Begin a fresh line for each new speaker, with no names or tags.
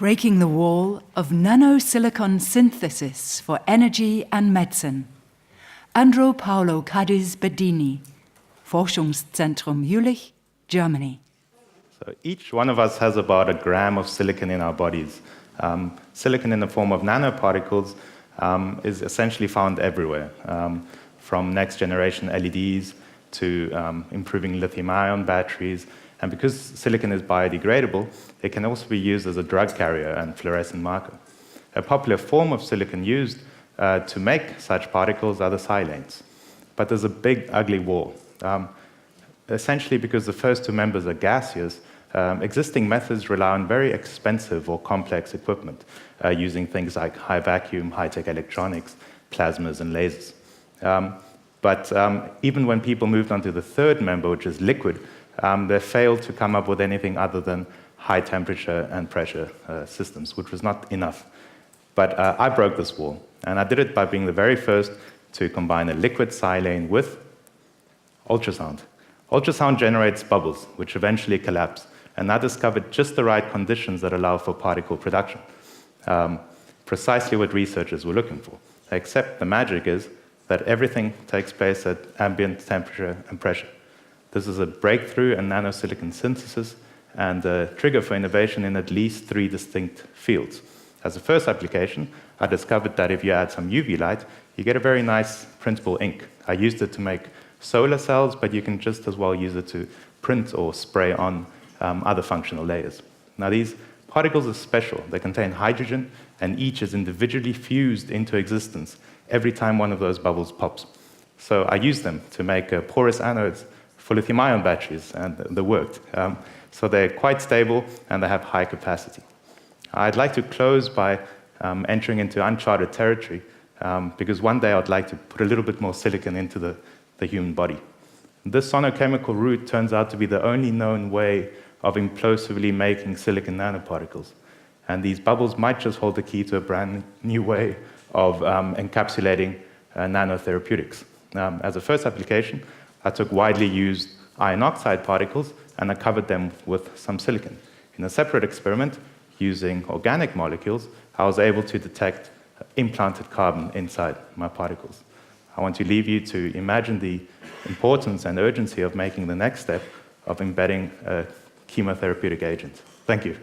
Breaking the wall of nanosilicon synthesis for energy and medicine. Paolo Cadiz Bedini, Forschungszentrum Jülich, Germany.
So each one of us has about a gram of silicon in our bodies. Silicon in the form of nanoparticles is essentially found everywhere, from next generation LEDs to improving lithium-ion batteries. And because silicon is biodegradable, it can also be used as a drug carrier and fluorescent marker. A popular form of silicon used to make such particles are the silanes. But there's a big, ugly wall. Essentially, because the first two members are gaseous, existing methods rely on very expensive or complex equipment, using things like high vacuum, high-tech electronics, plasmas, and lasers. But even when people moved on to the third member, which is liquid, they failed to come up with anything other than high temperature and pressure systems, which was not enough. But I broke this wall, and I did it by being the very first to combine a liquid silane with ultrasound. Ultrasound generates bubbles, which eventually collapse, and I discovered just the right conditions that allow for particle production. Precisely what researchers were looking for, except the magic is that everything takes place at ambient temperature and pressure. This is a breakthrough in nanosilicon synthesis and a trigger for innovation in at least 3 distinct fields. As a first application, I discovered that if you add some UV light, you get a very nice printable ink. I used it to make solar cells, but you can just as well use it to print or spray on other functional layers. Now, these particles are special. They contain hydrogen, and each is individually fused into existence every time one of those bubbles pops. So I used them to make porous anodes for lithium-ion batteries, and they worked. So they're quite stable, and they have high capacity. I'd like to close by entering into uncharted territory, because one day I'd like to put a little bit more silicon into the human body. This sonochemical route turns out to be the only known way of implosively making silicon nanoparticles. And these bubbles might just hold the key to a brand new way of encapsulating nanotherapeutics. As a first application, I took widely used iron oxide particles and I covered them with some silicon. In a separate experiment, using organic molecules, I was able to detect implanted carbon inside my particles. I want to leave you to imagine the importance and urgency of making the next step of embedding a chemotherapeutic agent. Thank you.